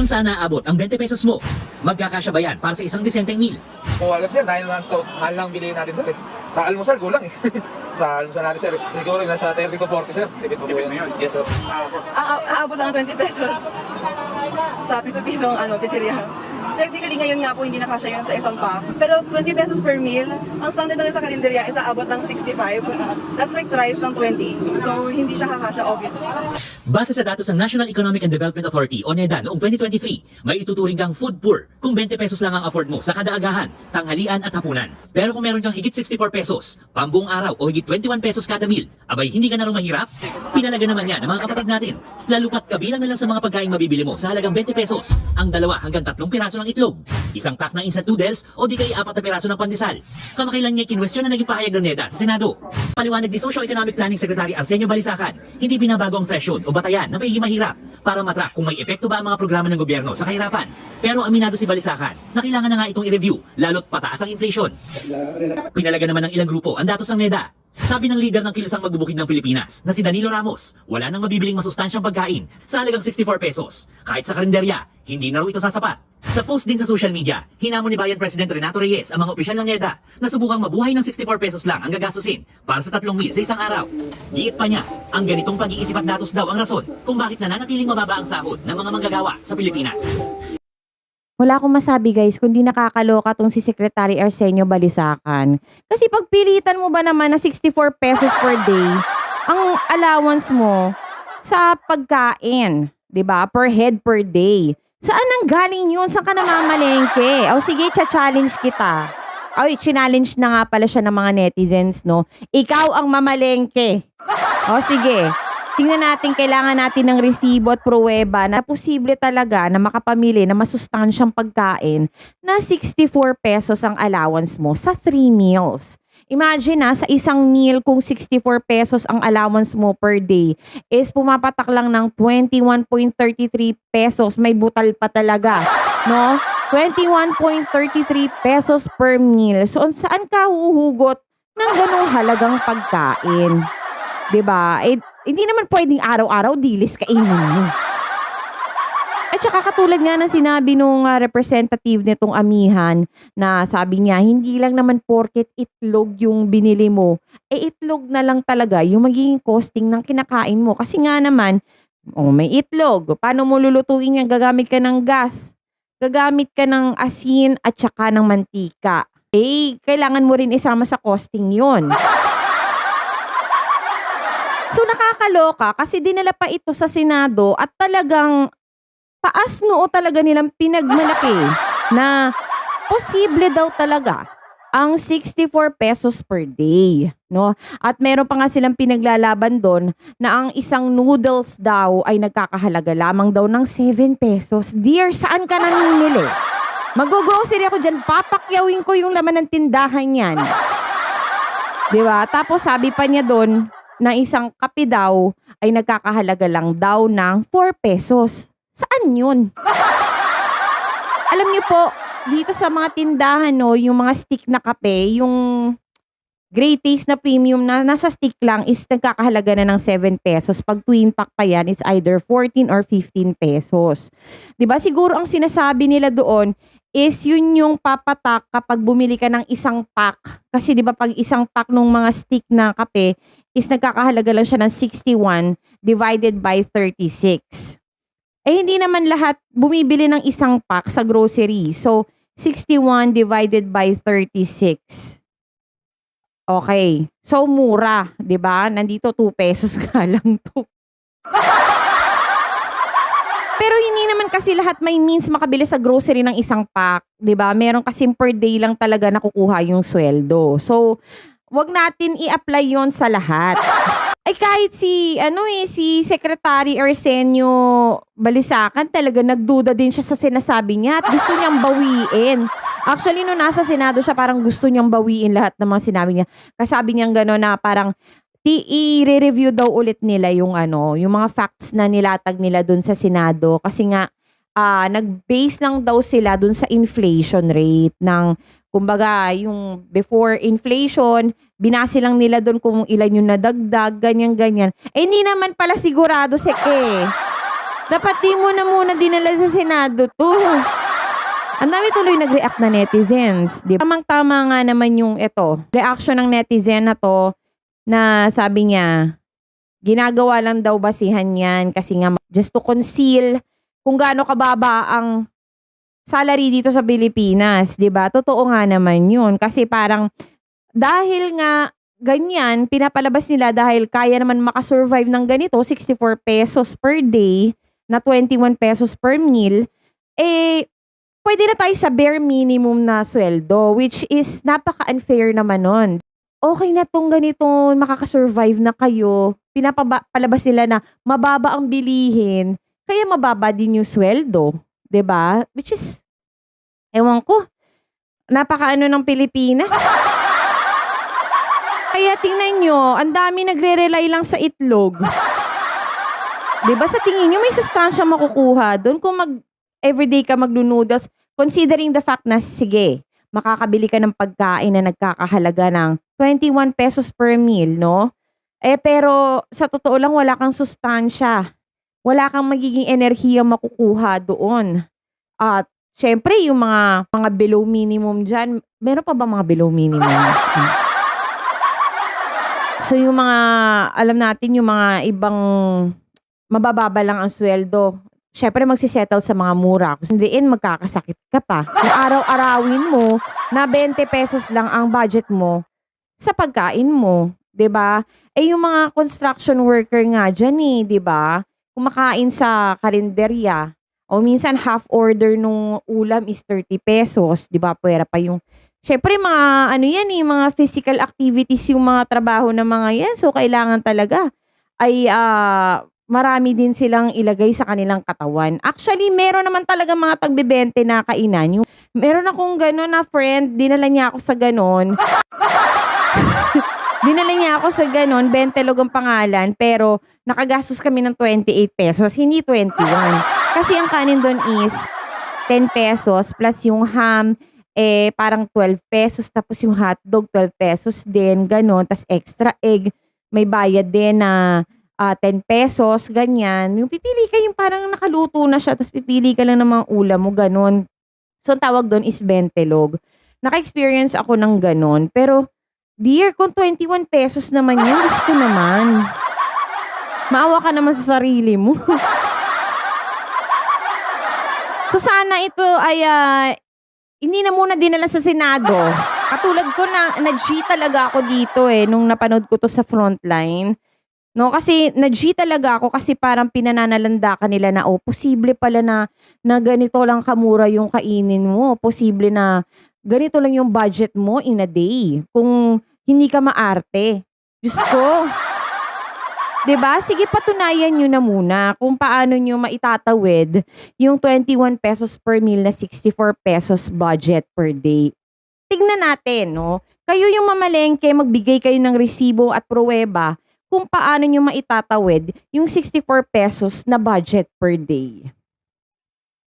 Hanggang saan naaabot ang 20 pesos mo? Magkakasya ba yan para sa isang disenteng meal? O alam sir, dahil lang sa mahal lang bilihin natin sir. Sa almusal, gulang eh. Sa almusal natin sir, siguro nasa 30 to 40 sir. Debit po yun. Yes sir. Aabot lang ng 20 pesos sa piso-pisong chichirya. Technically ngayon nga po hindi nakasya yun sa isang pack. Pero 20 pesos per meal, ang standard na sa kalendarya is aabot ng 65. That's like thrice ng 20. So hindi siya kakasya obviously. Base sa datos ng National Economic and Development Authority o NEDA noong 2023, may ituturing kang food poor kung 20 pesos lang ang afford mo sa kada agahan, tanghalian at hapunan. Pero kung meron kang higit 64 pesos, pambuong araw o higit 21 pesos kada meal, abay hindi ka na rin mahirap? Pinalaga naman yan ng mga kapatid natin. Lalo pat kabilang na lang sa mga pagkain mabibili mo sa halagang 20 pesos, ang 2 hanggang 3 piraso ng itlog, isang pack ng instant noodles o di kaya 4 na piraso ng pandesal. Kamakailan niya kinwestiyon na naging pahayag ng NEDA sa Senado. Paliwanag ni Socio-Economic Planning Secretary Arsenio Balisacan, hindi binabago ang threshold o batayan na may mahirap para matrack kung may epekto ba ang mga programa ng gobyerno sa kahirapan. Pero aminado si Balisacan na kailangan na nga itong i-review lalo't pataas ang inflation. Pinalaga naman ng ilang grupo ang datos ng NEDA. Sabi ng leader ng Kilusang Magbubukid ng Pilipinas na si Danilo Ramos, wala nang mabibiling masustansyang pagkain sa halagang 64 pesos. Kahit sa karinderya, hindi na raw ito sasapat. Sa post din sa social media, hinamon ni Bayan President Renato Reyes ang mga opisyal ng NEDA na subukang mabuhay ng 64 pesos lang ang gagastusin para sa 3 meal sa isang araw. Giit pa niya, ang ganitong pag-iisip at datos daw ang rason kung bakit nananatiling mababa ang sahod ng mga manggagawa sa Pilipinas. Wala akong masabi guys, kundi nakakaloka tong si Secretary Arsenio Balisacan. Kasi pagpilitan mo ba naman na 64 pesos per day ang allowance mo sa pagkain, 'di ba? Per head per day. Saan nang galing yun? Saan ka namamalengke? O sige, challenge kita. Ay, challenge na nga pala siya ng mga netizens, no? Ikaw ang mamalengke. O sige, tingnan natin, kailangan natin ng resibo at pruweba na posible talaga na makapamili na masustansyang pagkain na 64 pesos ang allowance mo sa 3 meals. Imagine sa isang meal kung 64 pesos ang allowance mo per day is pumapatak lang ng 21.33 pesos. May butal pa talaga, no? 21.33 pesos per meal. So, saan ka huhugot ng ganong halagang pagkain? 'Di ba? Hindi naman pwedeng araw-araw dilis kainin mo. At saka katulad nga ng sinabi nung representative nitong amihan na sabi niya, hindi lang naman porket itlog yung binili mo, itlog na lang talaga yung magiging costing ng kinakain mo. Kasi nga naman, may itlog. Paano mo lulutuin yan? Gagamit ka ng gas. Gagamit ka ng asin at saka ng mantika. Kailangan mo rin isama sa costing yun. So nakakaloka kasi dinala pa ito sa Senado at talagang taas noo talaga nilang pinagmalaki na posible daw talaga ang 64 pesos per day, no? At meron pa nga silang pinaglalaban doon na ang isang noodles daw ay nagkakahalaga lamang daw ng 7 pesos. Dear, saan ka namimili? Mag-grocery ako dyan, papakyawin ko yung laman ng tindahan yan. Diba? Tapos sabi pa niya doon na isang kape daw ay nagkakahalaga lang daw ng 4 pesos. Saan yun? Alam niyo po, dito sa mga tindahan, no, yung mga stick na kape, yung Great Taste na premium na nasa stick lang is nagkakahalaga na ng 7 pesos. Pag twin pack pa yan, it's either 14 or 15 pesos. 'Di ba? Siguro ang sinasabi nila doon is yun yung papatak kapag bumili ka ng isang pack. Kasi 'di ba pag isang pack ng mga stick na kape is nagkakahalaga lang siya ng 61 divided by 36. Hindi naman lahat bumibili ng isang pack sa grocery. So, 61 divided by 36. Okay. So, mura. 'Di ba? Nandito 2 pesos ka lang to. Pero hindi naman kasi lahat may means makabili sa grocery ng isang pack. 'Di ba? Meron kasi per day lang talaga nakukuha yung sweldo. So, wag natin i-apply yon sa lahat. Kahit si Secretary Arsenio Balisacan talaga nagduda din siya sa sinasabi niya at gusto niyang bawiin. Actually, nung nasa Senado siya, parang gusto niyang bawiin lahat ng mga sinabi niya. Kasabi niyang gano'n na parang i-review daw ulit nila yung mga facts na nilatag nila dun sa Senado. Kasi nga, nag-base lang daw sila dun sa inflation rate ng, kumbaga, yung before inflation, binase lang nila doon kung ilan yung nadagdag, ganyan-ganyan. Hindi naman pala sigurado Dapat di mo na muna dinala sa Senado to. Ang dami tuloy nag-react na netizens. Di ba? Tamang-tama nga naman yung reaction ng netizen na to na sabi niya, ginagawa lang daw basihan yan kasi nga just to conceal kung gaano kababa ang salary dito sa Pilipinas. Di ba? Totoo nga naman yun. Kasi parang dahil nga ganyan, pinapalabas nila dahil kaya naman makasurvive ng ganito, 64 pesos per day na 21 pesos per meal, pwede na tayo sa bare minimum na sweldo, which is napaka-unfair naman nun. Okay na tong ganito, makakasurvive na kayo. Pinapalabas nila na mababa ang bilihin, kaya mababa din yung sweldo. 'Di ba? Which is, ewan ko, napaka-ano ng Pilipinas. Kaya tingnan nyo, ang dami nagre-rely lang sa itlog. 'Di ba? Sa tingin nyo, may sustansya makukuha doon kung everyday ka magno-noodles, considering the fact na, sige, makakabili ka ng pagkain na nagkakahalaga ng 21 pesos per meal, no? Pero sa totoo lang, wala kang sustansya. Wala kang magiging enerhiya makukuha doon. At syempre, yung mga below minimum dyan, meron pa ba mga below minimum? So yung mga, alam natin yung mga ibang mabababa lang ang sweldo, syempre magsisettle sa mga mura. Kung hindiin, magkakasakit ka pa. Kung araw-arawin mo na 20 pesos lang ang budget mo sa pagkain mo. 'Di ba? Yung mga construction worker nga dyan 'di ba? Kumakain sa karinderya. O minsan half order nung ulam is 30 pesos. 'Di ba? Pwera pa yung syempre mga mga physical activities yung mga trabaho ng mga yan. So kailangan talaga ay marami din silang ilagay sa kanilang katawan. Actually, meron naman talaga mga tagbebente na kainan. Meron akong gano'n na friend, dinala niya ako sa gano'n. Dinala niya ako sa gano'n, Bentelog ang pangalan, pero nakagastos kami ng 28 pesos, hindi 21. Kasi ang kanin doon is 10 pesos plus yung ham, parang 12 pesos, tapos yung hotdog 12 pesos din, gano'n, tas extra egg, may bayad din na 10 pesos, ganyan. Yung pipili ka yung parang nakaluto na siya, tapos pipili ka lang ng mga ulam mo, ganun. So, ang tawag doon is bentelog. Naka-experience ako ng ganun. Pero, dear, kung 21 pesos naman yun, Diyos ko naman. Maawa ka naman sa sarili mo. So, sana ito ay hindi na muna dinala sa Senado. Katulad ko na-G talaga ako dito nung napanood ko to sa Frontline. No, kasi na-G talaga ako kasi parang pinananalanda ka nila na posible pala na ganito lang kamura yung kainin mo. Posible na ganito lang yung budget mo in a day. Kung hindi ka maarte. Diyos ko. 'Di ba? Sige, patunayan nyo na muna kung paano nyo maitatawid yung 21 pesos per meal na 64 pesos budget per day. Tignan natin, no? Kayo yung mamalengke, magbigay kayo ng resibo at pruweba kung paano nyo maitatawid yung 64 pesos na budget per day.